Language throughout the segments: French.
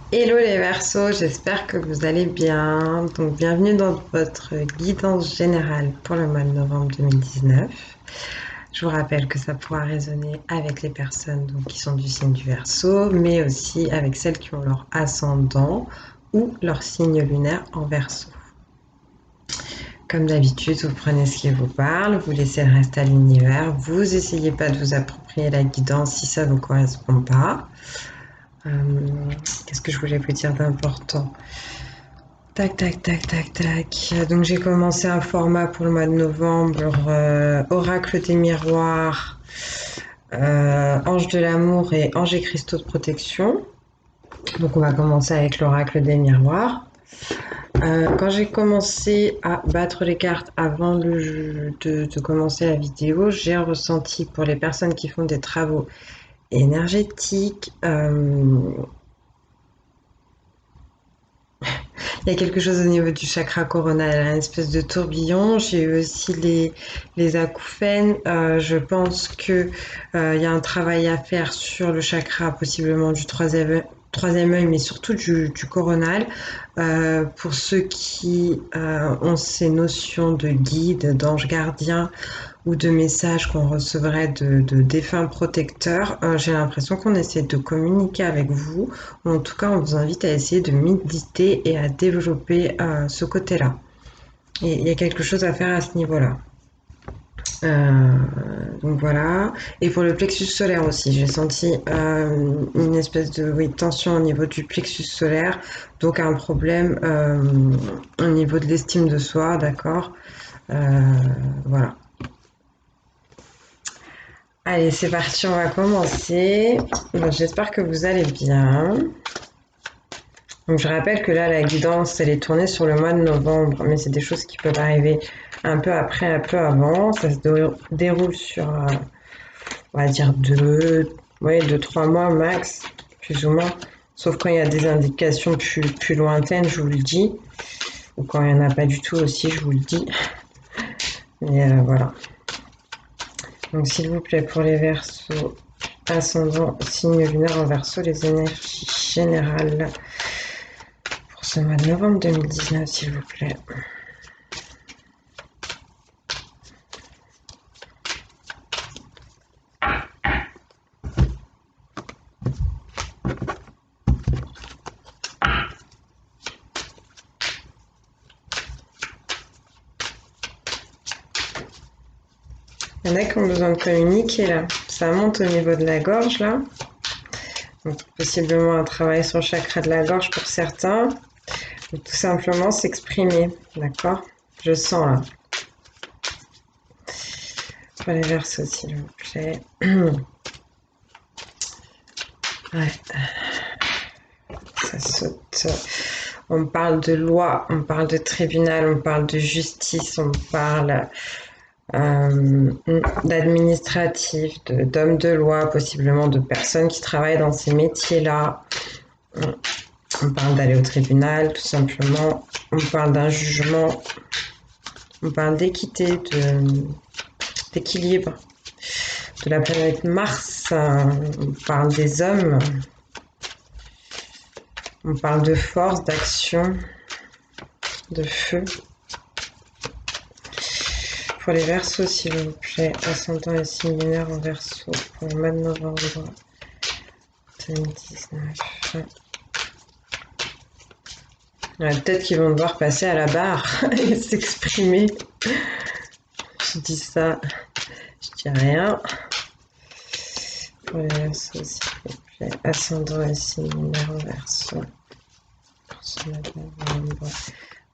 Hello les Verseaux, j'espère que vous allez bien. Donc bienvenue dans votre guidance générale pour le mois de novembre 2019. Je vous rappelle que ça pourra résonner avec les personnes qui sont du signe du Verseau, mais aussi avec celles qui ont leur ascendant ou leur signe lunaire en Verseau. Comme d'habitude, vous prenez ce qui vous parle, vous laissez le reste à l'univers, vous essayez pas de vous approprier la guidance si ça ne vous correspond pas. Euh, Qu'est-ce que je voulais vous dire d'important? Tac, tac, tac, tac, tac. Donc j'ai commencé un format pour le mois de novembre, Oracle des miroirs, Ange de l'amour et Ange et cristaux de protection. Donc on va commencer avec l'Oracle des miroirs. Quand j'ai commencé à battre les cartes avant de commencer la vidéo, j'ai ressenti pour les personnes qui font des travaux énergétiques, il y a quelque chose au niveau du chakra coronal, une espèce de tourbillon. J'ai eu aussi les acouphènes. Je pense que il y a un travail à faire sur le chakra, possiblement du troisième œil, mais surtout du coronal. Pour ceux qui ont ces notions de guide, d'ange gardien ou de messages qu'on recevrait de défunts protecteurs, j'ai l'impression qu'on essaie de communiquer avec vous. En tout cas, on vous invite à essayer de méditer et à développer ce côté-là. Et il y a quelque chose à faire à ce niveau-là. Euh, donc voilà. Et pour le plexus solaire aussi, j'ai senti une espèce de tension au niveau du plexus solaire, donc un problème au niveau de l'estime de soi, d'accord. Voilà. Allez, c'est parti, on va commencer. Bon, j'espère que vous allez bien. Donc, je rappelle que là, la guidance, elle est tournée sur le mois de novembre, mais c'est des choses qui peuvent arriver un peu après, un peu avant. Ça se déroule sur, on va dire, ouais, 2, 3 mois max, plus ou moins. Sauf quand il y a des indications plus lointaines, je vous le dis. Ou quand il n'y en a pas du tout aussi, je vous le dis. Mais voilà. Donc, s'il vous plaît, pour les Verseaux, ascendant, signe lunaire en Verseau, les énergies générales pour ce mois de novembre 2019, s'il vous plaît. Il y en a qui ont besoin de communiquer là. Ça monte au niveau de la gorge là. Donc, possiblement un travail sur le chakra de la gorge pour certains. Ou tout simplement s'exprimer. D'accord? Je sens là. Pour les Verseaux, s'il vous plaît. Ouais. Ça saute. On parle de loi, on parle de tribunal, on parle de justice, on parle d'administratif, d'hommes de loi, possiblement de personnes qui travaillent dans ces métiers-là. On parle d'aller au tribunal, tout simplement. On parle d'un jugement. On parle d'équité, d'équilibre, de la planète Mars. On parle des hommes. On parle de force, d'action, de feu. Pour les Verseaux, s'il vous plaît, ascendant et signe lunaire en Verseau pour le mois de novembre 2019. Ouais, peut-être qu'ils vont devoir passer à la barre et s'exprimer. Je dis ça, je dis rien. Pour les Verseaux, s'il vous plaît, ascendant et signe lunaire en Verseau pour ce mois de novembre.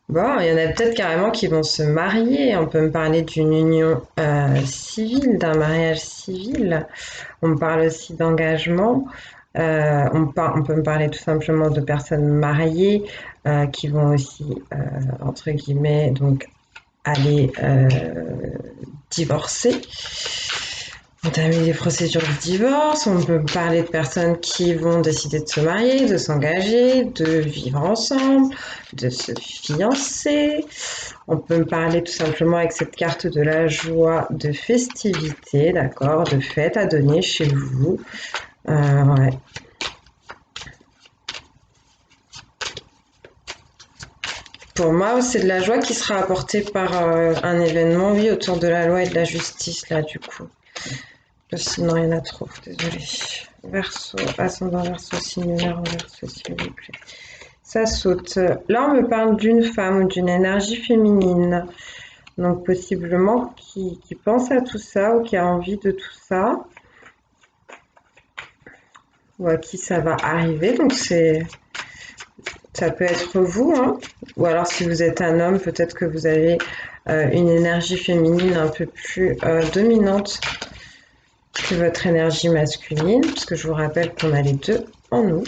Bon, il y en a peut-être carrément qui vont se marier. On peut me parler d'une union civile, d'un mariage civil. On me parle aussi d'engagement. On peut me parler tout simplement de personnes mariées qui vont aussi, entre guillemets, donc aller divorcer, entamer des procédures de divorce. On peut me parler de personnes qui vont décider de se marier, de s'engager, de vivre ensemble, de se fiancer. On peut me parler tout simplement avec cette carte de la joie, de festivité, d'accord, de fête à donner chez vous. Ouais. Pour moi, c'est de la joie qui sera apportée par un événement, oui, autour de la loi et de la justice, là, du coup. Sinon, il y en a trop, désolée. Verseau, ascendant Verseau, signe lunaire en Verseau, s'il vous plaît. Ça saute. Là, on me parle d'une femme ou d'une énergie féminine. Donc, possiblement qui pense à tout ça ou qui a envie de tout ça. Ou à qui ça va arriver. Donc, ça peut être vous, hein. Ou alors, si vous êtes un homme, peut-être que vous avez une énergie féminine un peu plus dominante que votre énergie masculine, parce que je vous rappelle qu'on a les deux en nous.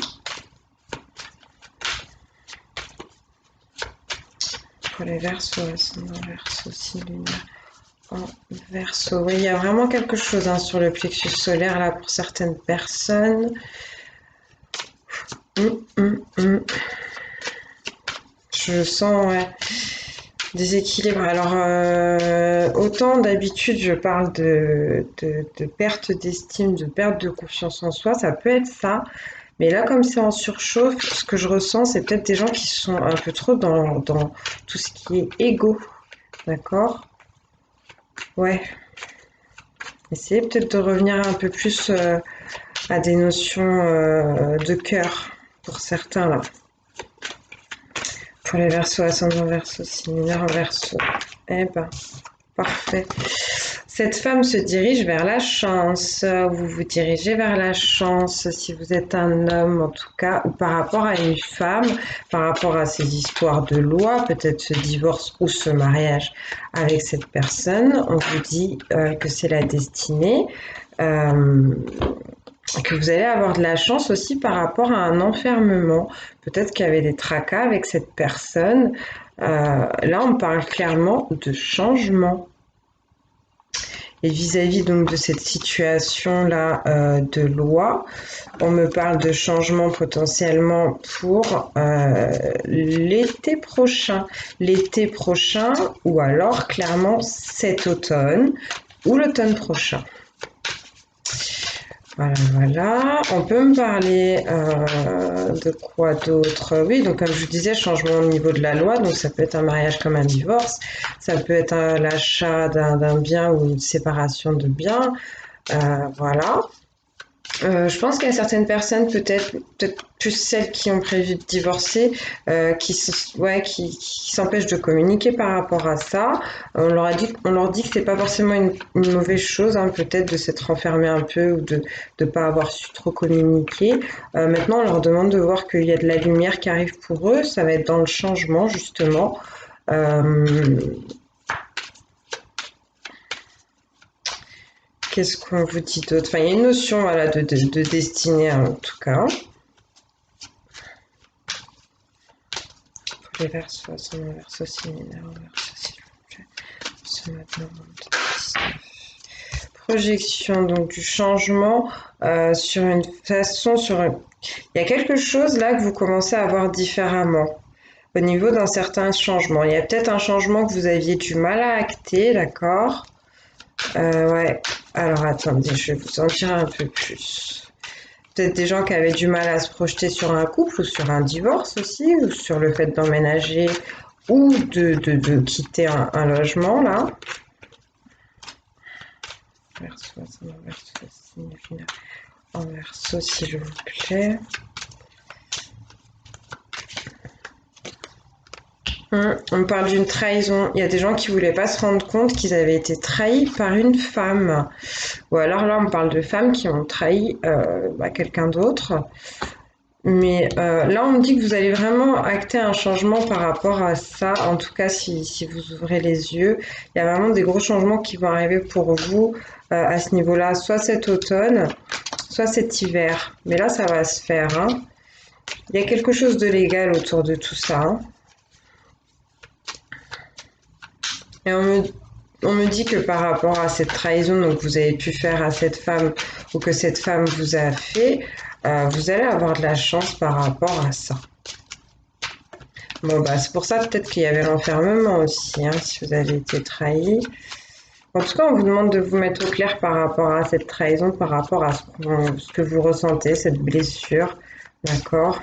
Pour les Verseaux, ascendant Verseau, signe lunaire en Verseau. Oui, il y a vraiment quelque chose hein, sur le plexus solaire là pour certaines personnes. Je sens ouais, déséquilibre. Alors, autant d'habitude, je parle de perte d'estime, de perte de confiance en soi, ça peut être ça. Mais là, comme c'est en surchauffe, ce que je ressens, c'est peut-être des gens qui sont un peu trop dans tout ce qui est égo. D'accord? Ouais. Essayez peut-être de revenir un peu plus à des notions de cœur pour certains là. Pour les Verseaux, ascendant Verseau, signe lunaire en Verseau. Eh ben, parfait. Cette femme se dirige vers la chance. Vous vous dirigez vers la chance si vous êtes un homme en tout cas, ou par rapport à une femme, par rapport à ces histoires de loi, peut-être ce divorce ou ce mariage avec cette personne. On vous dit que c'est la destinée. Que vous allez avoir de la chance aussi par rapport à un enfermement. Peut-être qu'il y avait des tracas avec cette personne. Là, on parle clairement de changement. Et vis-à-vis donc de cette situation-là de loi, on me parle de changement potentiellement pour l'été prochain. L'été prochain ou alors clairement cet automne ou l'automne prochain. Voilà, voilà. On peut me parler de quoi d'autre? Oui, donc comme je vous disais, changement au niveau de la loi, donc ça peut être un mariage comme un divorce, ça peut être l'achat d'un bien ou une séparation de biens, voilà. Je pense qu'il y a certaines personnes, peut-être plus celles qui ont prévu de divorcer, qui s'empêchent de communiquer par rapport à ça. On leur dit que c'est pas forcément une mauvaise chose, hein, peut-être de s'être enfermé un peu ou de ne pas avoir su trop communiquer. Maintenant, on leur demande de voir qu'il y a de la lumière qui arrive pour eux. Ça va être dans le changement, justement. Qu'est-ce qu'on vous dit d'autre? Enfin, il y a une notion voilà, de destinée en tout cas. Pour les Verseaux, ascendant Verseau, signe lunaire en Verseau, s'il vous plaît. Ce matin, 19. Projection donc du changement sur une façon, il y a quelque chose là que vous commencez à voir différemment au niveau d'un certain changement. Il y a peut-être un changement que vous aviez du mal à acter, d'accord? Ouais. Alors attendez, je vais vous en dire un peu plus. Peut-être des gens qui avaient du mal à se projeter sur un couple ou sur un divorce aussi, ou sur le fait d'emménager ou de quitter un logement là. Verseau, signe lunaire en Verseau, s'il vous plaît. On me parle d'une trahison. Il y a des gens qui voulaient pas se rendre compte qu'ils avaient été trahis par une femme. Ou alors là, on parle de femmes qui ont trahi quelqu'un d'autre. Mais là, on me dit que vous allez vraiment acter un changement par rapport à ça. En tout cas, si vous ouvrez les yeux, il y a vraiment des gros changements qui vont arriver pour vous à ce niveau-là, soit cet automne, soit cet hiver. Mais là, ça va se faire. Hein. Il y a quelque chose de légal autour de tout ça. Hein. Et on me dit que par rapport à cette trahison donc vous avez pu faire à cette femme ou que cette femme vous a fait, vous allez avoir de la chance par rapport à ça. Bon, bah, c'est pour ça peut-être qu'il y avait l'enfermement aussi, hein, si vous avez été trahi. En tout cas, on vous demande de vous mettre au clair par rapport à cette trahison, par rapport à ce que vous ressentez, cette blessure. D'accord?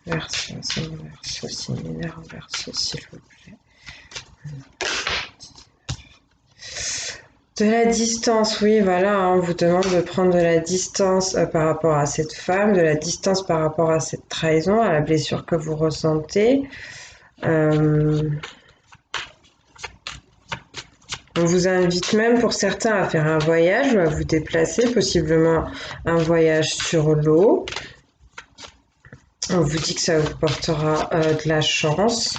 Verseau, ascendant Verseau, signe lunaire en Verseau, s'il vous plaît. De la distance, oui, voilà, on vous demande de prendre de la distance par rapport à cette femme, de la distance par rapport à cette trahison, à la blessure que vous ressentez. On vous invite même pour certains à faire un voyage ou à vous déplacer, possiblement un voyage sur l'eau. On vous dit que ça vous portera de la chance.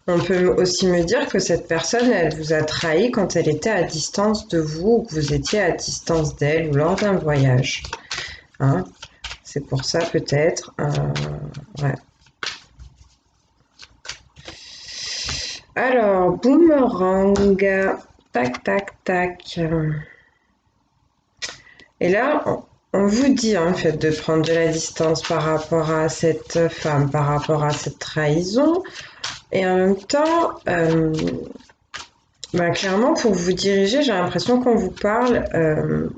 On peut aussi me dire que cette personne, elle vous a trahi quand elle était à distance de vous, ou que vous étiez à distance d'elle, ou lors d'un voyage. Hein? C'est pour ça peut-être. Ouais. Alors, boomerang. Tac, tac, tac. Et là, on vous dit en fait de prendre de la distance par rapport à cette femme, par rapport à cette trahison. Et en même temps, clairement, pour vous diriger, j'ai l'impression qu'on vous parle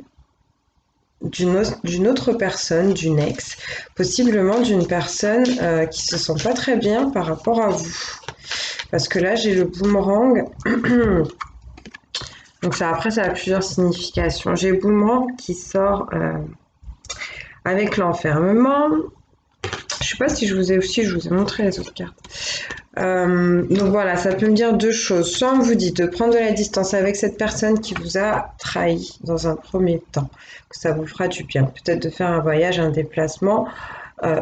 d'une autre personne, d'une ex, possiblement d'une personne qui se sent pas très bien par rapport à vous. Parce que là, j'ai le boomerang. Donc ça, après, ça a plusieurs significations. J'ai le boomerang qui sort avec l'enfermement. Je sais pas si je vous ai montré les autres cartes. Donc voilà, ça peut me dire deux choses. Soit on vous dit de prendre de la distance avec cette personne qui vous a trahi dans un premier temps, que ça vous fera du bien. Peut-être de faire un voyage, un déplacement,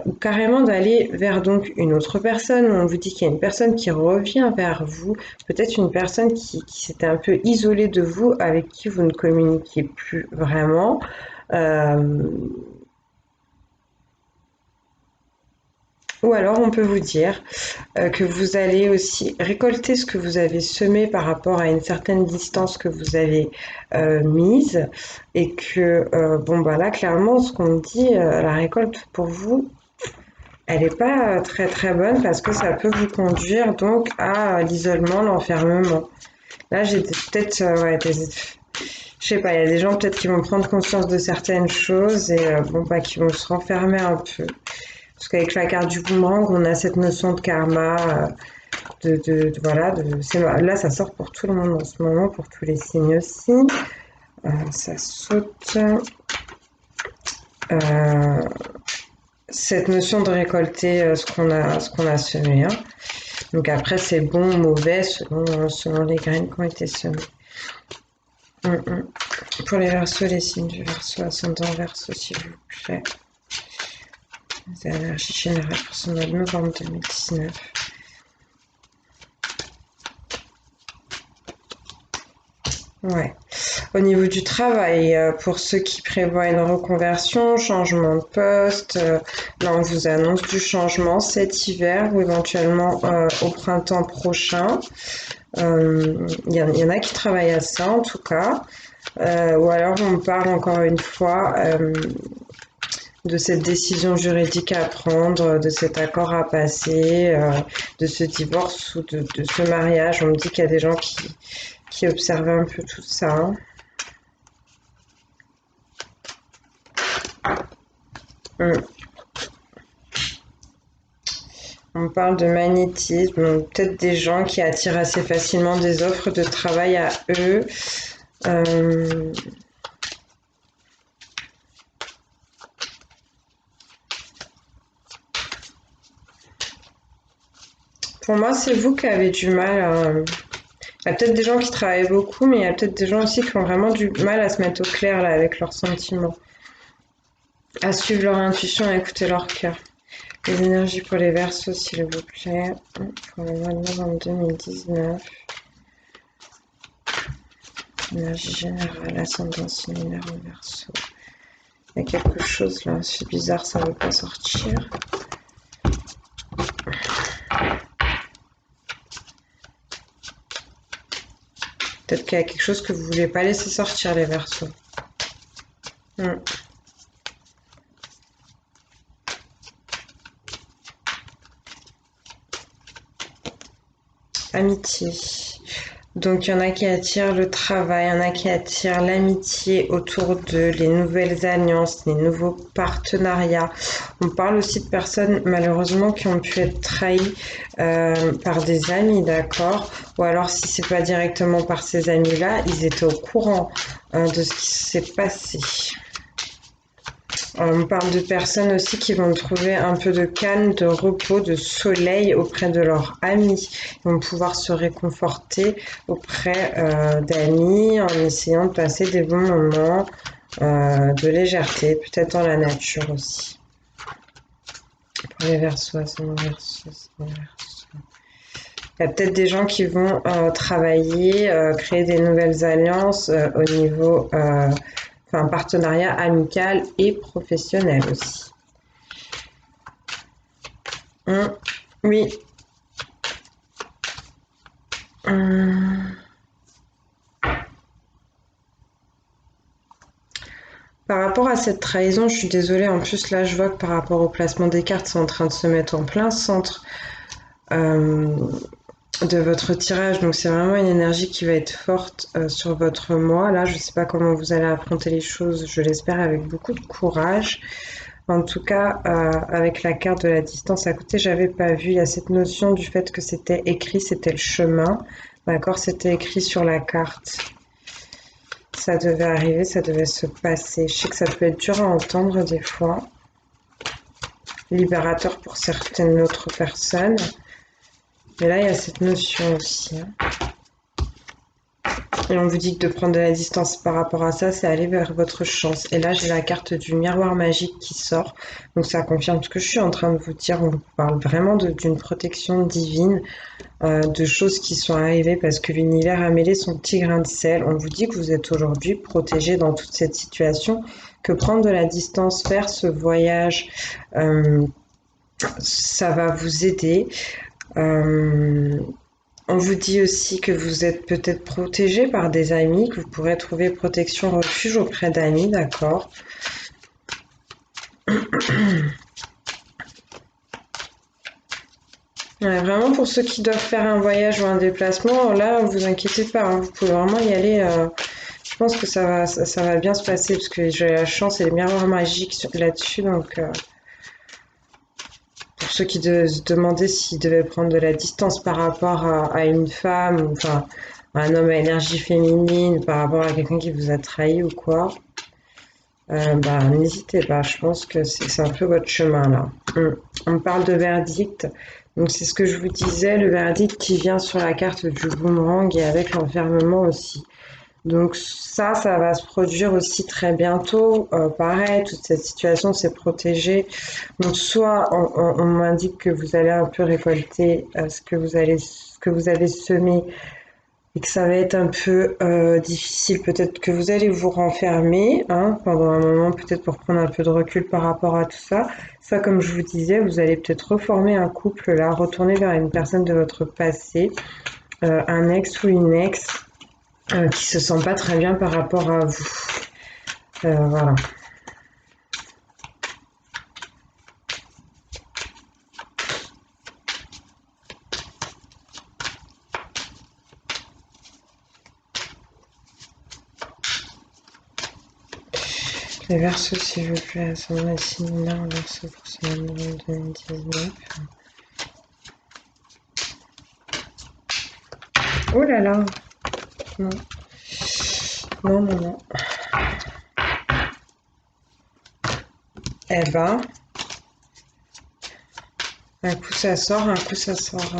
ou carrément d'aller vers donc une autre personne. On vous dit qu'il y a une personne qui revient vers vous, peut-être une personne qui s'était un peu isolée de vous, avec qui vous ne communiquiez plus vraiment. Ou alors on peut vous dire que vous allez aussi récolter ce que vous avez semé par rapport à une certaine distance que vous avez mise et que, là, clairement, ce qu'on me dit, la récolte pour vous, elle n'est pas très très bonne parce que ça peut vous conduire donc à l'isolement, l'enfermement. Là, j'ai peut-être, je sais pas, il y a des gens peut-être qui vont prendre conscience de certaines choses et qui vont se renfermer un peu. Parce qu'avec la carte du boomerang, on a cette notion de karma, là, ça sort pour tout le monde en ce moment, pour tous les signes aussi. Ça saute. Cette notion de récolter ce qu'on a semé. Hein. Donc après, c'est bon ou mauvais selon les graines qui ont été semées. Pour les Verseaux, les signes du Verseau, ascendant Verseau, s'il vous plaît. C'est l'énergie générale pour ce mois de novembre 2019. Ouais. Au niveau du travail, pour ceux qui prévoient une reconversion, changement de poste, là on vous annonce du changement cet hiver ou éventuellement au printemps prochain. Il y en a qui travaillent à ça en tout cas. Ou alors on parle encore une fois de cette décision juridique à prendre, de cet accord à passer, de ce divorce ou de ce mariage. On me dit qu'il y a des gens qui observaient un peu tout ça. On parle de magnétisme, donc peut-être des gens qui attirent assez facilement des offres de travail à eux. Pour moi, c'est vous qui avez du mal. Il y a peut-être des gens qui travaillent beaucoup, mais il y a peut-être des gens aussi qui ont vraiment du mal à se mettre au clair là, avec leurs sentiments, à suivre leur intuition, à écouter leur cœur. Les énergies pour les Verseaux, s'il vous plaît, pour le mois de novembre 2019. Énergie générale, ascendance lunaire en Verseau. Il y a quelque chose là, c'est bizarre, ça ne veut pas sortir. Peut-être qu'il y a quelque chose que vous ne voulez pas laisser sortir, les Verseaux. Amitié. Donc, il y en a qui attirent le travail, il y en a qui attirent l'amitié autour d'eux, les nouvelles alliances, les nouveaux partenariats. On parle aussi de personnes, malheureusement, qui ont pu être trahies par des amis, d'accord? Ou alors, si c'est pas directement par ces amis-là, ils étaient au courant de ce qui s'est passé. On parle de personnes aussi qui vont trouver un peu de calme, de repos, de soleil auprès de leurs amis. Ils vont pouvoir se réconforter auprès d'amis en essayant de passer des bons moments de légèreté, peut-être dans la nature aussi. Pour les Verseaux, ascendant Verseau, ascendant Verseau. Il y a peut-être des gens qui vont travailler, créer des nouvelles alliances au niveau enfin, partenariat amical et professionnel aussi. Oui. Par rapport à cette trahison, je suis désolée. En plus, là, je vois que par rapport au placement des cartes, c'est en train de se mettre en plein centre euh, de votre tirage. Donc, c'est vraiment une énergie qui va être forte sur votre mois. Là, je ne sais pas comment vous allez affronter les choses. Je l'espère avec beaucoup de courage. En tout cas, avec la carte de la distance à côté, j'avais pas vu. Il y a cette notion du fait que c'était écrit, c'était le chemin. D'accord, c'était écrit sur la carte. Ça devait arriver, ça devait se passer. Je sais que ça peut être dur à entendre des fois. Libérateur pour certaines autres personnes. Mais là, il y a cette notion aussi. Et on vous dit que de prendre de la distance par rapport à ça, c'est aller vers votre chance. Et là, j'ai la carte du miroir magique qui sort. Donc ça confirme ce que je suis en train de vous dire. On parle vraiment d'une protection divine, de choses qui sont arrivées parce que l'univers a mêlé son petit grain de sel. On vous dit que vous êtes aujourd'hui protégé dans toute cette situation, que prendre de la distance, faire ce voyage, ça va vous aider. On vous dit aussi que vous êtes peut-être protégé par des amis, que vous pourrez trouver protection, refuge auprès d'amis, d'accord? Ouais, vraiment pour ceux qui doivent faire un voyage ou un déplacement, là, vous inquiétez pas, hein, vous pouvez vraiment y aller. Je pense que ça va bien se passer parce que j'ai la chance et les miroirs magiques là-dessus. Donc, pour ceux qui se demandaient s'ils devaient prendre de la distance par rapport à une femme, ou enfin, un homme à énergie féminine, par rapport à quelqu'un qui vous a trahi ou quoi, bah, n'hésitez pas. Je pense que c'est un peu votre chemin là. On parle de verdict. Donc, c'est ce que je vous disais, le verdict qui vient sur la carte du boomerang et avec l'enfermement aussi. Donc ça va se produire aussi très bientôt. Pareil, toute cette situation s'est protégée. Donc soit on m'indique que vous allez un peu récolter ce que vous avez semé et que ça va être un peu difficile. Peut-être que vous allez vous renfermer pendant un moment, peut-être pour prendre un peu de recul par rapport à tout ça. Soit comme je vous disais, vous allez peut-être reformer un couple là, retourner vers une personne de votre passé, un ex ou une ex qui se sent pas très bien par rapport à vous. Voilà. Les Verseaux, s'il vous plaît, ascendant et signe en Verseau pour ce mois de novembre 2019. Oh là là. Non. Non, non, non. Eh ben, un coup ça sort, un coup ça sort.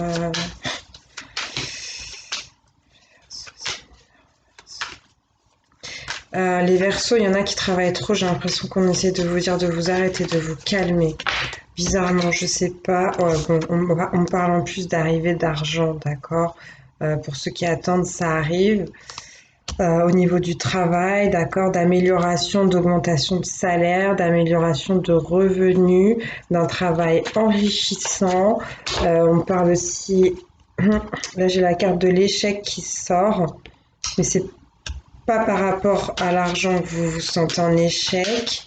Les Verseaux, il y en a qui travaillent trop. J'ai l'impression qu'on essaie de vous dire de vous arrêter, de vous calmer. Bizarrement, je sais pas. Ouais, bon, on parle en plus d'arrivée d'argent, d'accord? Pour ceux qui attendent, ça arrive. Au niveau du travail, d'accord, d'amélioration, d'augmentation de salaire, d'amélioration de revenus, d'un travail enrichissant. On parle aussi, là j'ai la carte de l'échec qui sort, mais c'est pas par rapport à l'argent que vous vous sentez en échec,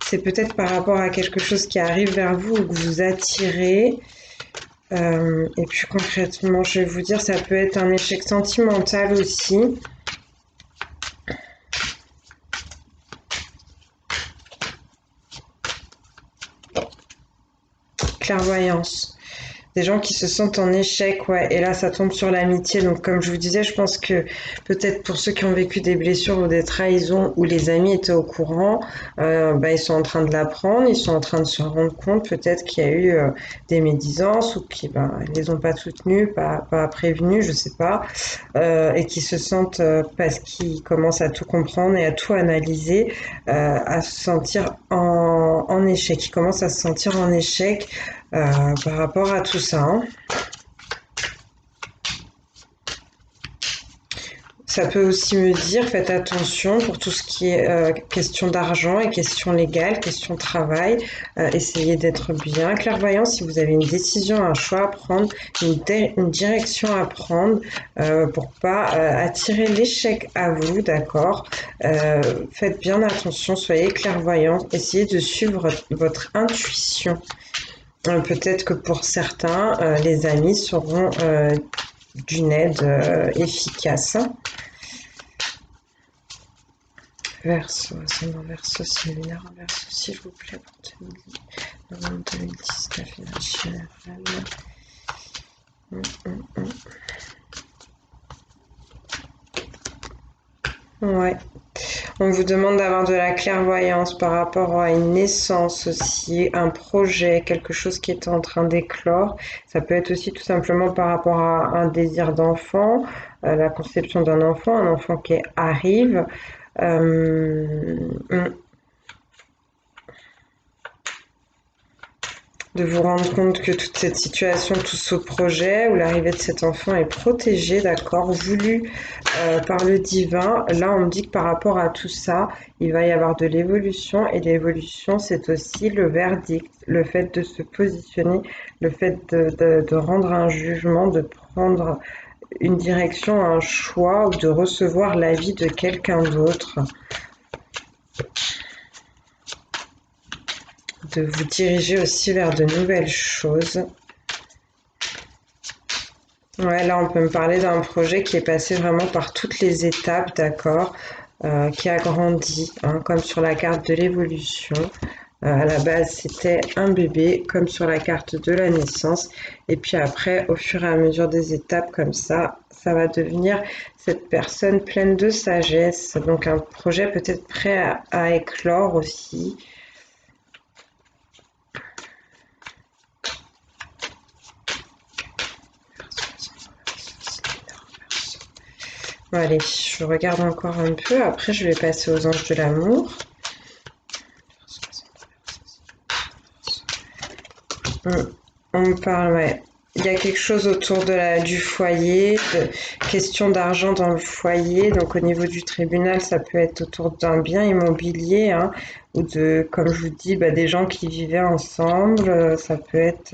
c'est peut-être par rapport à quelque chose qui arrive vers vous ou que vous attirez. Et puis concrètement, je vais vous dire, ça peut être un échec sentimental aussi. Clairvoyance. Des gens qui se sentent en échec, ouais. Et là, ça tombe sur l'amitié. Donc, comme je vous disais, je pense que peut-être pour ceux qui ont vécu des blessures ou des trahisons où les amis étaient au courant, ils sont en train de l'apprendre, ils sont en train de se rendre compte peut-être qu'il y a eu des médisances ou qu'ils ils les ont pas soutenus, pas prévenus, je sais pas, et qui se sentent, parce qu'ils commencent à tout comprendre et à tout analyser, à se sentir en échec. Ils commencent à se sentir en échec par rapport à tout ça, hein. Ça peut aussi me dire, faites attention pour tout ce qui est question d'argent et question légale, question travail. Essayez d'être bien clairvoyant si vous avez une décision, un choix à prendre, une direction à prendre pour pas attirer l'échec à vous, d'accord. Faites bien attention, soyez clairvoyant, essayez de suivre votre intuition. Peut-être que pour certains, les amis seront d'une aide efficace. Verseau, ascendant Verseau, signe lunaire en Verseau, s'il vous plaît, pour novembre 2019, énergie générale. Ouais. On vous demande d'avoir de la clairvoyance par rapport à une naissance aussi, un projet, quelque chose qui est en train d'éclore. Ça peut être aussi tout simplement par rapport à un désir d'enfant, la conception d'un enfant, un enfant qui arrive. De vous rendre compte que toute cette situation, tout ce projet ou l'arrivée de cet enfant est protégé, d'accord, voulu par le divin. Là, on me dit que par rapport à tout ça, il va y avoir de l'évolution et l'évolution, c'est aussi le verdict, le fait de se positionner, le fait de rendre un jugement, de prendre une direction, un choix ou de recevoir l'avis de quelqu'un d'autre. De vous diriger aussi vers de nouvelles choses. Ouais, là, on peut me parler d'un projet qui est passé vraiment par toutes les étapes, d'accord, qui a grandi, hein, comme sur la carte de l'évolution. À la base, c'était un bébé, comme sur la carte de la naissance. Et puis après, au fur et à mesure des étapes, comme ça va devenir cette personne pleine de sagesse. Donc un projet peut-être prêt à éclore aussi. Bon, allez, je regarde encore un peu. Après, je vais passer aux anges de l'amour. On me parle, ouais. Il y a quelque chose autour du foyer, de question d'argent dans le foyer. Donc, au niveau du tribunal, ça peut être autour d'un bien immobilier, hein, ou de, comme je vous dis, des gens qui vivaient ensemble. Ça peut être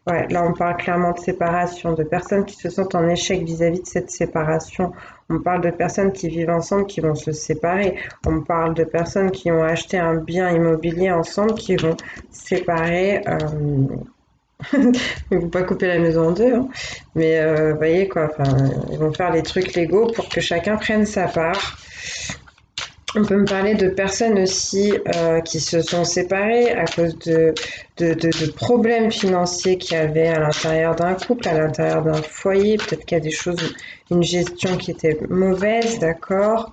ouais, là, on parle clairement de séparation, de personnes qui se sentent en échec vis-à-vis de cette séparation. On parle de personnes qui vivent ensemble, qui vont se séparer. On parle de personnes qui ont acheté un bien immobilier ensemble, qui vont séparer. Ils vont pas couper la maison en deux, hein. Mais vous voyez quoi, enfin, ils vont faire les trucs légaux pour que chacun prenne sa part. On peut me parler de personnes aussi qui se sont séparées à cause de problèmes financiers qu'il y avait à l'intérieur d'un couple, à l'intérieur d'un foyer. Peut-être qu'il y a des choses, une gestion qui était mauvaise, d'accord.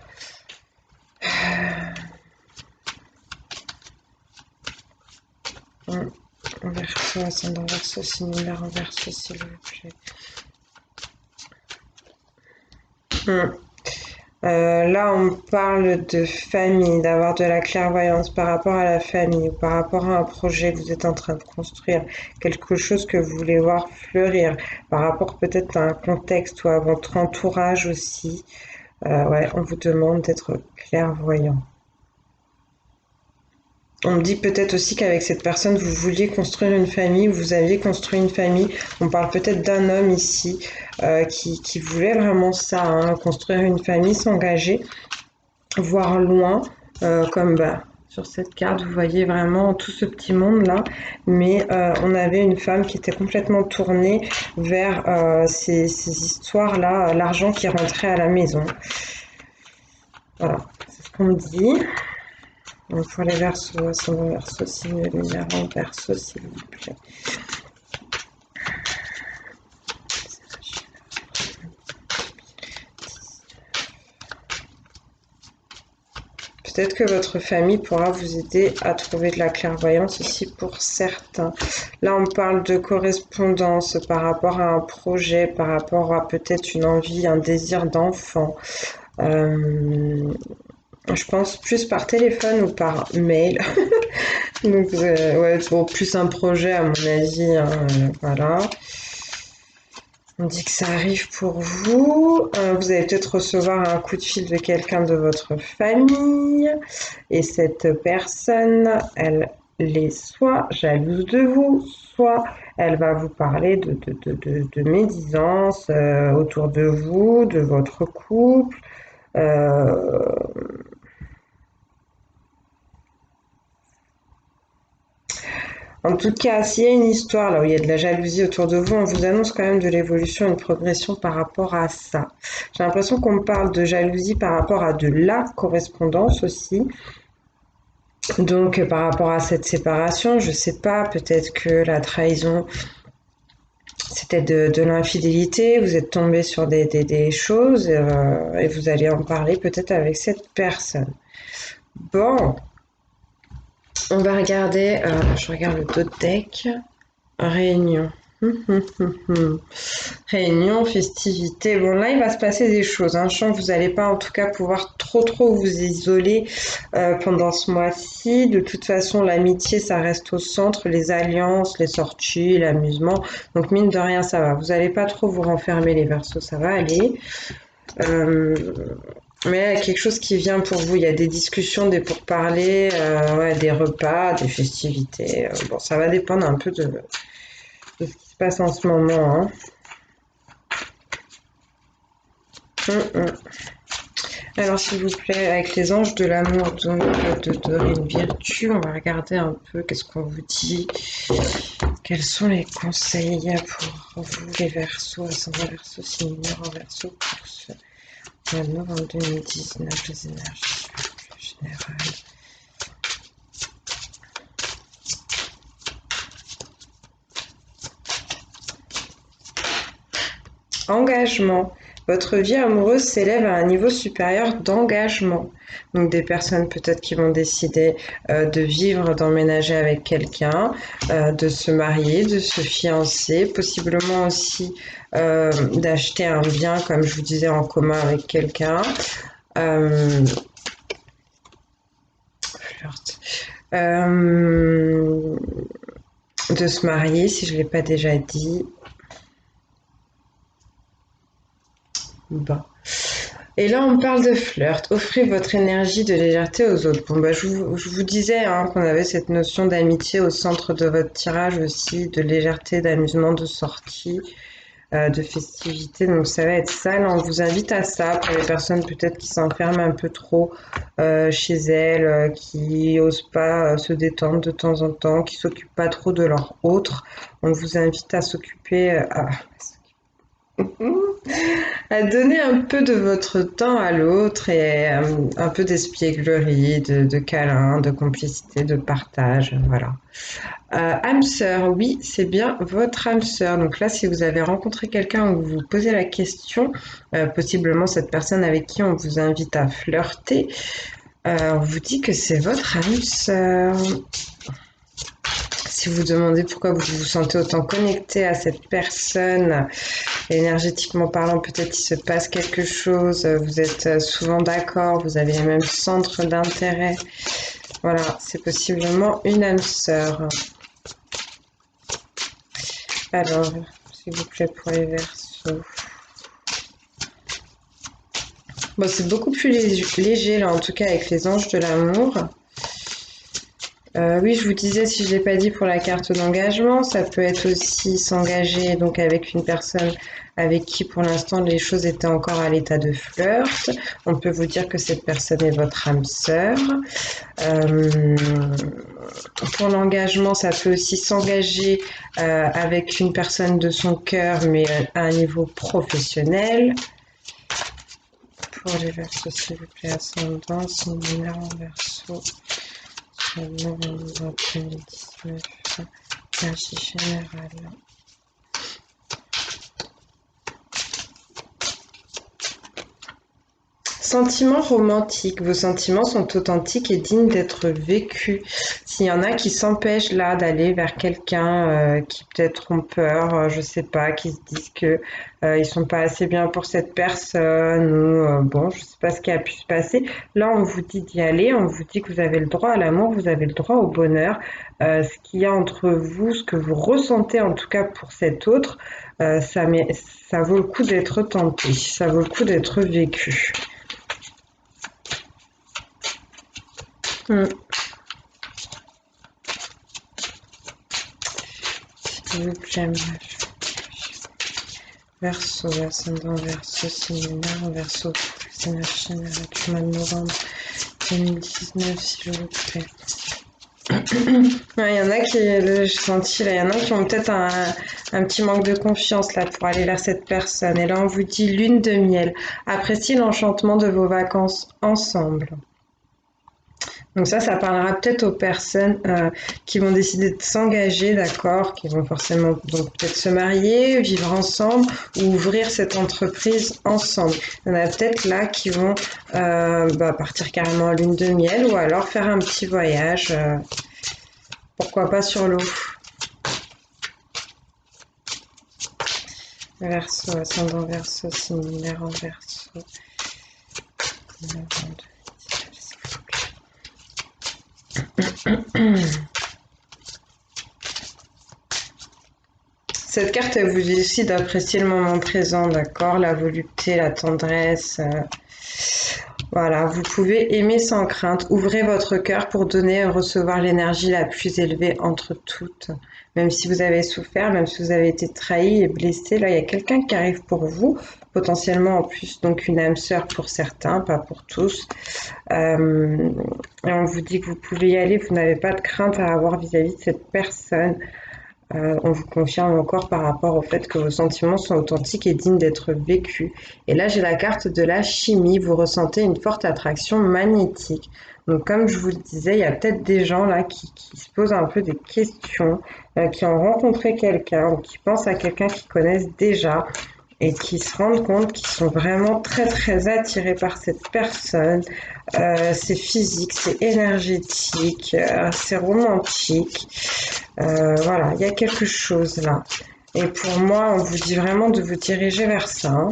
Verseau, ascendant Verseau, signe lunaire en Verseau, s'il vous plaît. Là, on parle de famille, d'avoir de la clairvoyance par rapport à la famille, ou par rapport à un projet que vous êtes en train de construire, quelque chose que vous voulez voir fleurir, par rapport peut-être à un contexte ou à votre entourage aussi. Ouais, on vous demande d'être clairvoyant. On me dit peut-être aussi qu'avec cette personne, vous vouliez construire une famille, ou vous aviez construit une famille. On parle peut-être d'un homme ici qui voulait vraiment ça, hein, construire une famille, s'engager, voir loin, comme Sur cette carte, vous voyez vraiment tout ce petit monde-là, mais on avait une femme qui était complètement tournée vers ces histoires-là, l'argent qui rentrait à la maison. Voilà, c'est ce qu'on me dit. Donc pour les versos, ascendant verso, signe lunaire en verso, s'il vous plaît. Peut-être que votre famille pourra vous aider à trouver de la clairvoyance aussi pour certains. Là, on parle de correspondance par rapport à un projet, par rapport à peut-être une envie, un désir d'enfant. Je pense plus par téléphone ou par mail. Donc, ouais, bon, plus un projet à mon avis. Hein, voilà. On dit que ça arrive pour vous. Vous allez peut-être recevoir un coup de fil de quelqu'un de votre famille. Et cette personne, elle est soit jalouse de vous, soit elle va vous parler de médisance autour de vous, de votre couple. En tout cas, s'il y a une histoire là où il y a de la jalousie autour de vous, on vous annonce quand même de l'évolution, une progression par rapport à ça. J'ai l'impression qu'on me parle de jalousie par rapport à de la correspondance aussi. Donc, par rapport à cette séparation, je sais pas, peut-être que la trahison, c'était de l'infidélité, vous êtes tombé sur des choses et vous allez en parler peut-être avec cette personne. Bon, on va regarder, je regarde le dos de deck. Réunion. Réunion, festivité. Bon, là, il va se passer des choses. Hein. Je sens que vous n'allez pas, en tout cas, pouvoir trop vous isoler pendant ce mois-ci. De toute façon, l'amitié, ça reste au centre. Les alliances, les sorties, l'amusement. Donc, mine de rien, ça va. Vous n'allez pas trop vous renfermer, les Verseaux. Ça va aller. Mais il y a quelque chose qui vient pour vous. Il y a des discussions, des pourparlers, ouais, des repas, des festivités. Bon, ça va dépendre un peu de ce qui se passe en ce moment. Hein. Alors, s'il vous plaît, avec les anges de l'amour, donc de Dorine Virtue, on va regarder un peu qu'est-ce qu'on vous dit. Quels sont les conseils pour vous, les Verseaux, ascendant Verseau, signe en Verseau, pour ce mois de novembre 2019, les énergies plus générales. Engagement. Votre vie amoureuse s'élève à un niveau supérieur d'engagement. Donc des personnes peut-être qui vont décider de vivre, d'emménager avec quelqu'un, de se marier, de se fiancer, possiblement aussi d'acheter un bien, comme je vous disais, en commun avec quelqu'un. Flirt. De se marier, si je ne l'ai pas déjà dit. Bon. Et là, on parle de flirt. Offrez votre énergie de légèreté aux autres. Bon, bah, je vous disais hein, qu'on avait cette notion d'amitié au centre de votre tirage aussi, de légèreté, d'amusement, de sortie, de festivité. Donc, ça va être ça. Là, on vous invite à ça pour les personnes peut-être qui s'enferment un peu trop chez elles, qui n'osent pas se détendre de temps en temps, qui s'occupent pas trop de leur autre. On vous invite à s'occuper, à donner un peu de votre temps à l'autre et un peu d'espièglerie, de câlin, de complicité, de partage, voilà. Âme sœur, oui, c'est bien votre âme sœur. Donc là, si vous avez rencontré quelqu'un où vous vous posez la question, possiblement cette personne avec qui on vous invite à flirter, on vous dit que c'est votre âme sœur. Si vous vous demandez pourquoi vous vous sentez autant connecté à cette personne, énergétiquement parlant, peut-être qu'il se passe quelque chose, vous êtes souvent d'accord, vous avez les mêmes centres d'intérêt. Voilà, c'est possiblement une âme sœur. Alors, s'il vous plaît, pour les Verseaux. Bon, c'est beaucoup plus léger, là, en tout cas, avec les anges de l'amour. Oui, je vous disais, si je l'ai pas dit pour la carte d'engagement, ça peut être aussi s'engager donc avec une personne avec qui pour l'instant les choses étaient encore à l'état de flirt. On peut vous dire que cette personne est votre âme sœur. Euh, pour l'engagement, ça peut aussi s'engager avec une personne de son cœur, mais à un niveau professionnel. Pour les versos, s'il vous plaît, ascendant, similaire en verso. Novembre 2019, énergie générale. Sentiments romantiques. Vos sentiments sont authentiques et dignes d'être vécus. S'il y en a qui s'empêchent là d'aller vers quelqu'un qui peut-être ont peur, je sais pas, qui se disent que ils sont pas assez bien pour cette personne ou bon, je sais pas ce qui a pu se passer. Là, on vous dit d'y aller, on vous dit que vous avez le droit à l'amour, vous avez le droit au bonheur. Ce qu'il y a entre vous, ce que vous ressentez en tout cas pour cet autre, ça vaut le coup d'être tenté, ça vaut le coup d'être vécu. Mm. S'il vous plaît, verso, ascendant, verso, similaire, verso, plus énergie générale du mois de novembre 2019, s'il vous plaît. Ouais, il y en a qui, j'ai senti là, il y en a qui ont peut-être un petit manque de confiance là pour aller vers cette personne. Et là, on vous dit lune de miel. Appréciez l'enchantement de vos vacances ensemble. Donc ça parlera peut-être aux personnes qui vont décider de s'engager, d'accord, qui vont forcément donc peut-être se marier, vivre ensemble ou ouvrir cette entreprise ensemble. Il y en a peut-être là qui vont partir carrément en lune de miel ou alors faire un petit voyage, pourquoi pas sur l'eau. Verseau, ascendant verseau, similaire en verseau. Cette carte, elle vous dit aussi d'apprécier le moment présent, d'accord? La volupté, la tendresse. Voilà, vous pouvez aimer sans crainte. Ouvrez votre cœur pour donner et recevoir l'énergie la plus élevée entre toutes. Même si vous avez souffert, même si vous avez été trahi et blessé, là, il y a quelqu'un qui arrive pour vous, potentiellement en plus, donc une âme sœur pour certains, pas pour tous. Et on vous dit que vous pouvez y aller, vous n'avez pas de crainte à avoir vis-à-vis de cette personne. On vous confirme encore par rapport au fait que vos sentiments sont authentiques et dignes d'être vécus. Et là, j'ai la carte de la chimie. Vous ressentez une forte attraction magnétique. Donc, comme je vous le disais, il y a peut-être des gens là qui se posent un peu des questions, qui ont rencontré quelqu'un ou qui pensent à quelqu'un qu'ils connaissent déjà et qui se rendent compte qu'ils sont vraiment très très attirés par cette personne. C'est physique, c'est énergétique, c'est romantique. Voilà, il y a quelque chose là. Et pour moi, on vous dit vraiment de vous diriger vers ça. Hein.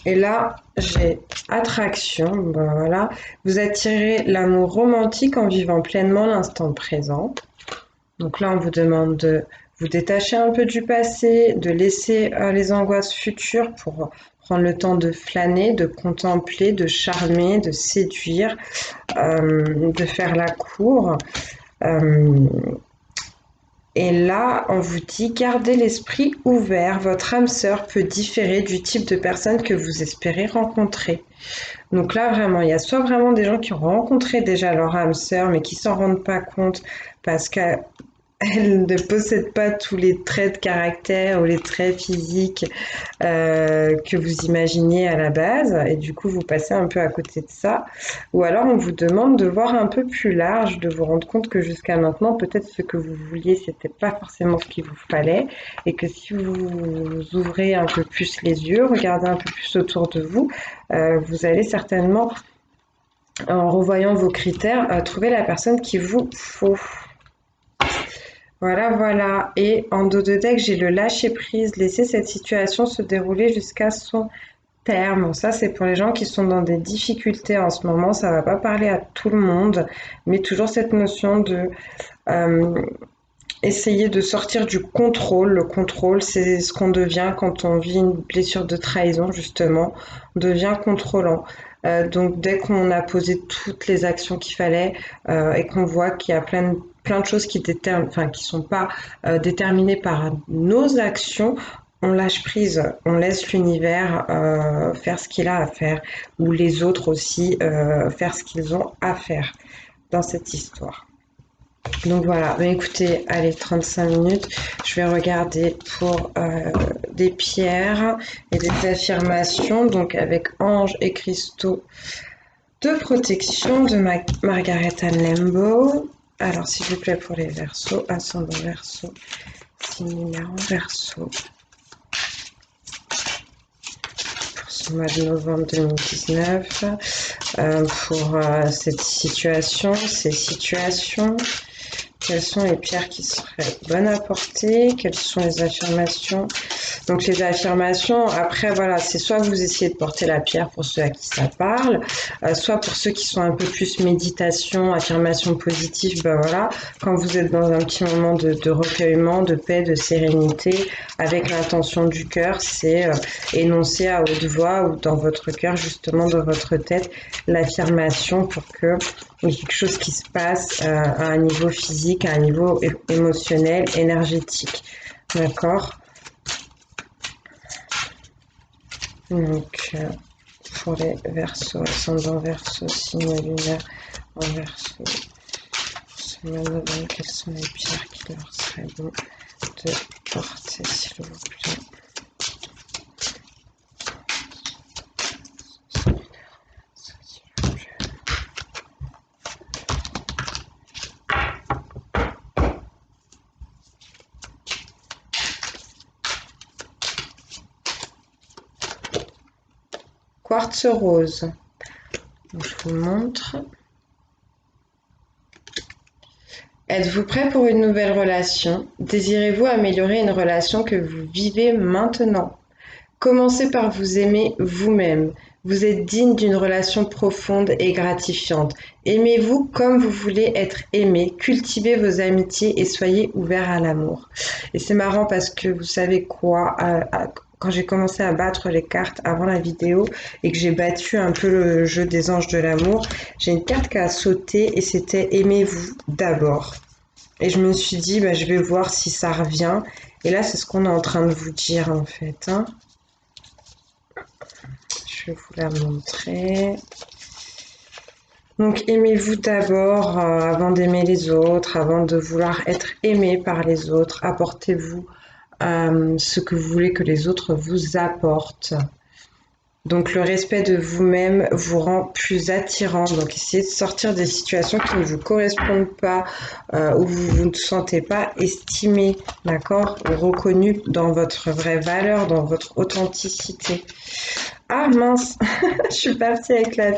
Et là, j'ai attraction. Ben voilà, vous attirez l'amour romantique en vivant pleinement l'instant présent. Donc là, on vous demande de vous détacher un peu du passé, de laisser les angoisses futures pour prendre le temps de flâner, de contempler, de charmer, de séduire, de faire la cour. Et là, on vous dit, gardez l'esprit ouvert. Votre âme sœur peut différer du type de personne que vous espérez rencontrer. Donc là, vraiment, il y a soit vraiment des gens qui ont rencontré déjà leur âme sœur, mais qui s'en rendent pas compte parce que elle ne possède pas tous les traits de caractère ou les traits physiques que vous imaginiez à la base et du coup vous passez un peu à côté de ça. Ou alors on vous demande de voir un peu plus large, de vous rendre compte que jusqu'à maintenant peut-être ce que vous vouliez c'était pas forcément ce qu'il vous fallait et que si vous ouvrez un peu plus les yeux, regardez un peu plus autour de vous, vous allez certainement en revoyant vos critères trouver la personne qu'il vous faut. Voilà, voilà. Et en dos de deck, j'ai le lâcher prise, laisser cette situation se dérouler jusqu'à son terme. Ça, c'est pour les gens qui sont dans des difficultés en ce moment. Ça va pas parler à tout le monde, mais toujours cette notion de euh, essayer de sortir du contrôle. Le contrôle, c'est ce qu'on devient quand on vit une blessure de trahison, justement. On devient contrôlant. Donc dès qu'on a posé toutes les actions qu'il fallait et qu'on voit qu'il y a plein de choses qui sont pas déterminées par nos actions, on lâche prise, on laisse l'univers faire ce qu'il a à faire, ou les autres aussi faire ce qu'ils ont à faire dans cette histoire. Donc voilà, mais écoutez, allez, 35 minutes, je vais regarder pour des pierres et des affirmations, donc avec anges et cristaux de protection de Margaret Ann Lembo. Alors, s'il vous plaît, pour les Verseaux, ascendant Verseau, signe numéro Verseau. Pour ce mois de novembre 2019, pour cette situation, ces situations. Quelles sont les pierres qui seraient bonnes à porter? Quelles sont les affirmations? Donc les affirmations, après voilà, c'est soit vous essayez de porter la pierre pour ceux à qui ça parle, soit pour ceux qui sont un peu plus méditation, affirmation positive, ben voilà, quand vous êtes dans un petit moment de recueillement, de paix, de sérénité, avec l'intention du cœur, c'est énoncer à haute voix ou dans votre cœur, justement dans votre tête, l'affirmation pour que il y ait quelque chose qui se passe à un niveau physique, à un niveau émotionnel, énergétique. D'accord? Donc, pour les Verseaux, ascendant Verseau, signe lunaire en Verseau, quelles sont les pierres qui leur seraient bon de porter, s'il vous plaît? Quartz rose. Donc, je vous montre. Êtes-vous prêt pour une nouvelle relation? Désirez-vous améliorer une relation que vous vivez maintenant? Commencez par vous aimer vous-même. Vous êtes digne d'une relation profonde et gratifiante. Aimez-vous comme vous voulez être aimé. Cultivez vos amitiés et soyez ouvert à l'amour. Et c'est marrant parce que vous savez quoi, quand j'ai commencé à battre les cartes avant la vidéo et que j'ai battu un peu le jeu des anges de l'amour, j'ai une carte qui a sauté et c'était aimez-vous d'abord. Et je me suis dit, bah, je vais voir si ça revient. Et là, c'est ce qu'on est en train de vous dire en fait, hein. Je vais vous la montrer. Donc, aimez-vous d'abord avant d'aimer les autres, avant de vouloir être aimé par les autres. Apportez-vous ce que vous voulez que les autres vous apportent. Donc, le respect de vous-même vous rend plus attirant. Donc, essayez de sortir des situations qui ne vous correspondent pas, où vous ne vous sentez pas estimé, d'accord, ou reconnu dans votre vraie valeur, dans votre authenticité. Ah mince, je suis partie avec la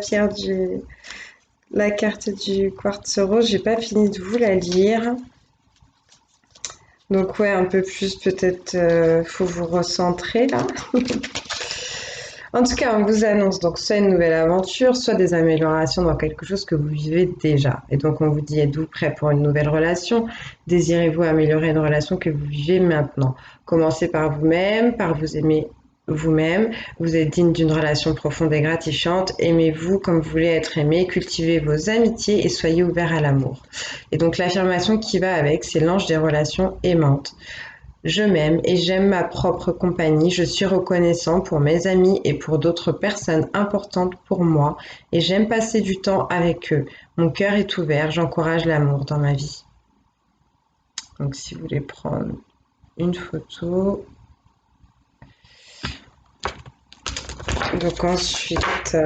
carte du quartz rose, j'ai pas fini de vous la lire. Donc ouais, un peu plus peut-être, faut vous recentrer là. En tout cas, on vous annonce donc soit une nouvelle aventure, soit des améliorations dans quelque chose que vous vivez déjà. Et donc on vous dit, êtes-vous prêt pour une nouvelle relation? Désirez-vous améliorer une relation que vous vivez maintenant? Commencez par vous-même, par vous aimer vous-même. Vous êtes digne d'une relation profonde et gratifiante. Aimez-vous comme vous voulez être aimé. Cultivez vos amitiés et soyez ouvert à l'amour. Et donc l'affirmation qui va avec, c'est l'ange des relations aimantes. Je m'aime et j'aime ma propre compagnie. Je suis reconnaissant pour mes amis et pour d'autres personnes importantes pour moi et j'aime passer du temps avec eux. Mon cœur est ouvert, j'encourage l'amour dans ma vie. Donc si vous voulez prendre une photo. Donc ensuite,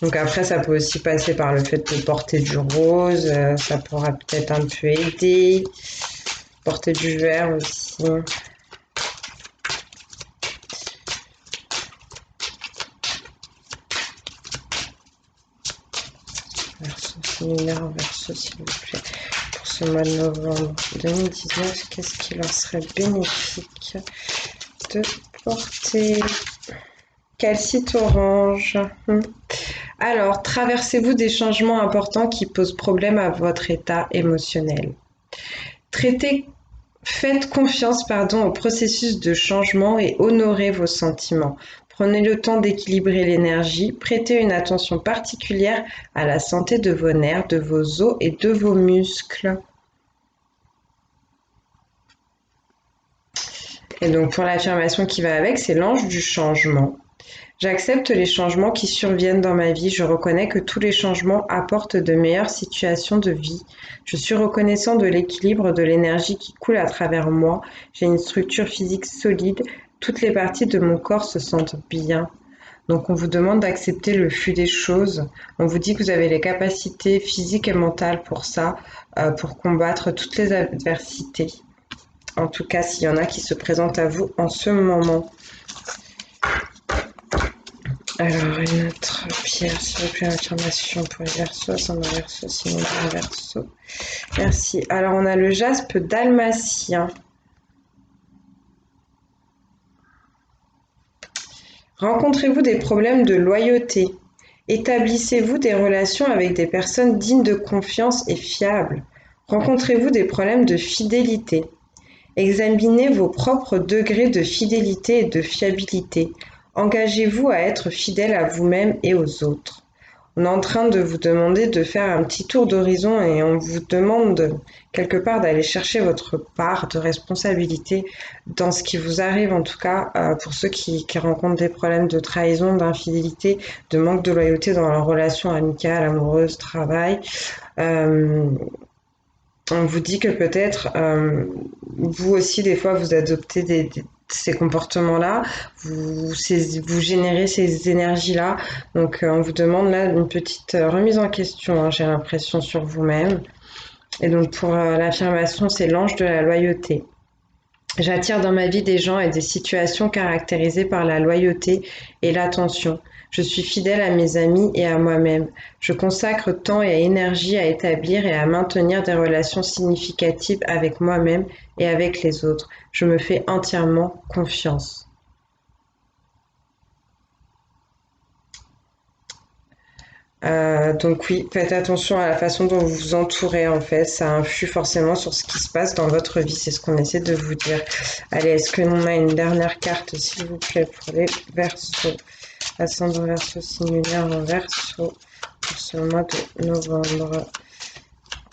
donc après ça peut aussi passer par le fait de porter du rose, ça pourra peut-être un peu aider. Porter du vert aussi. Verseau similaire, verseau s'il vous plaît. Pour ce mois de novembre 2019, qu'est-ce qui leur serait bénéfique de porter? Calcite orange. Alors, traversez-vous des changements importants qui posent problème à votre état émotionnel? Faites confiance au processus de changement et honorez vos sentiments. Prenez le temps d'équilibrer l'énergie, prêtez une attention particulière à la santé de vos nerfs, de vos os et de vos muscles. Et donc pour l'affirmation qui va avec, c'est l'ange du changement. J'accepte les changements qui surviennent dans ma vie. Je reconnais que tous les changements apportent de meilleures situations de vie. Je suis reconnaissant de l'équilibre de l'énergie qui coule à travers moi. J'ai une structure physique solide. Toutes les parties de mon corps se sentent bien. Donc on vous demande d'accepter le flux des choses. On vous dit que vous avez les capacités physiques et mentales pour ça, pour combattre toutes les adversités. En tout cas, s'il y en a qui se présentent à vous en ce moment. Alors, une autre pierre, s'il vous plaît, affirmation pour les Verseaux, ascendant Verseau, sinon les Verseau. Merci. Alors, on a le jaspe dalmatien. Rencontrez-vous des problèmes de loyauté? Établissez-vous des relations avec des personnes dignes de confiance et fiables? Rencontrez-vous des problèmes de fidélité? Examinez vos propres degrés de fidélité et de fiabilité. Engagez-vous à être fidèle à vous-même et aux autres. On est en train de vous demander de faire un petit tour d'horizon et on vous demande quelque part d'aller chercher votre part de responsabilité dans ce qui vous arrive, en tout cas pour ceux qui rencontrent des problèmes de trahison, d'infidélité, de manque de loyauté dans leurs relations amicales, amoureuses, travail. On vous dit que peut-être vous aussi des fois vous adoptez ces comportements-là, vous générez ces énergies-là. Donc on vous demande là une petite remise en question, hein, j'ai l'impression, sur vous-même. Et donc pour l'affirmation, c'est l'ange de la loyauté. J'attire dans ma vie des gens et des situations caractérisées par la loyauté et l'attention. Je suis fidèle à mes amis et à moi-même. Je consacre temps et énergie à établir et à maintenir des relations significatives avec moi-même et avec les autres. Je me fais entièrement confiance. Donc oui, faites attention à la façon dont vous vous entourez en fait, ça influe forcément sur ce qui se passe dans votre vie, c'est ce qu'on essaie de vous dire. Allez, est-ce que l'on a une dernière carte s'il vous plaît pour les Verseaux? Ascendant Verseau, signe lunaire en Verseau pour ce mois de novembre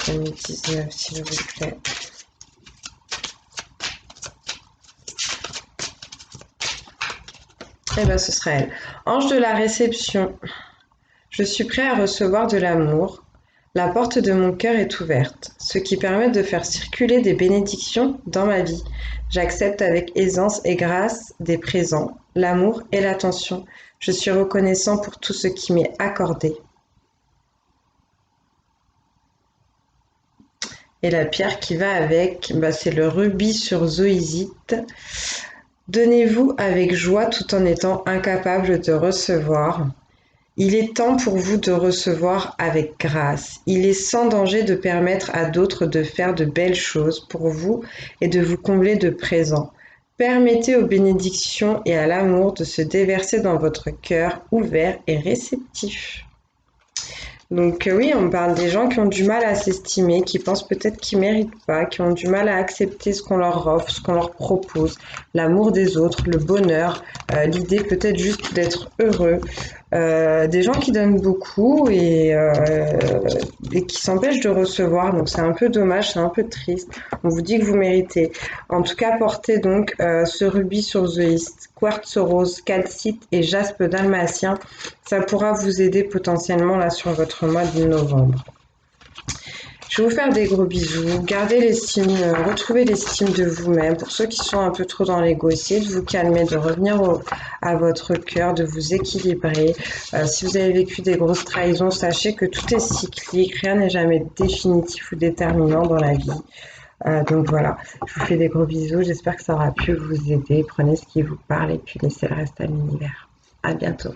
2019 s'il vous plaît. Eh bien ce sera elle. Ange de la réception. Je suis prêt à recevoir de l'amour. La porte de mon cœur est ouverte, ce qui permet de faire circuler des bénédictions dans ma vie. J'accepte avec aisance et grâce des présents, l'amour et l'attention. Je suis reconnaissant pour tout ce qui m'est accordé. Et la pierre qui va avec, c'est le rubis sur zoïsite. Donnez-vous avec joie tout en étant incapable de recevoir. Il est temps pour vous de recevoir avec grâce. Il est sans danger de permettre à d'autres de faire de belles choses pour vous et de vous combler de présents. Permettez aux bénédictions et à l'amour de se déverser dans votre cœur ouvert et réceptif. Donc oui, on parle des gens qui ont du mal à s'estimer, qui pensent peut-être qu'ils ne méritent pas, qui ont du mal à accepter ce qu'on leur offre, ce qu'on leur propose, l'amour des autres, le bonheur, l'idée peut-être juste d'être heureux. Des gens qui donnent beaucoup et qui s'empêchent de recevoir, donc c'est un peu dommage, c'est un peu triste. On vous dit que vous méritez. En tout cas, portez donc ce rubis sur zoïste, quartz rose, calcite et jaspe dalmatien. Ça pourra vous aider potentiellement là sur votre mois de novembre. Je vais vous faire des gros bisous. Gardez l'estime, retrouvez l'estime de vous-même. Pour ceux qui sont un peu trop dans l'ego, essayez de vous calmer, de revenir à votre cœur, de vous équilibrer. Si vous avez vécu des grosses trahisons, sachez que tout est cyclique, rien n'est jamais définitif ou déterminant dans la vie. Donc voilà, je vous fais des gros bisous. J'espère que ça aura pu vous aider. Prenez ce qui vous parle et puis laissez le reste à l'univers. À bientôt.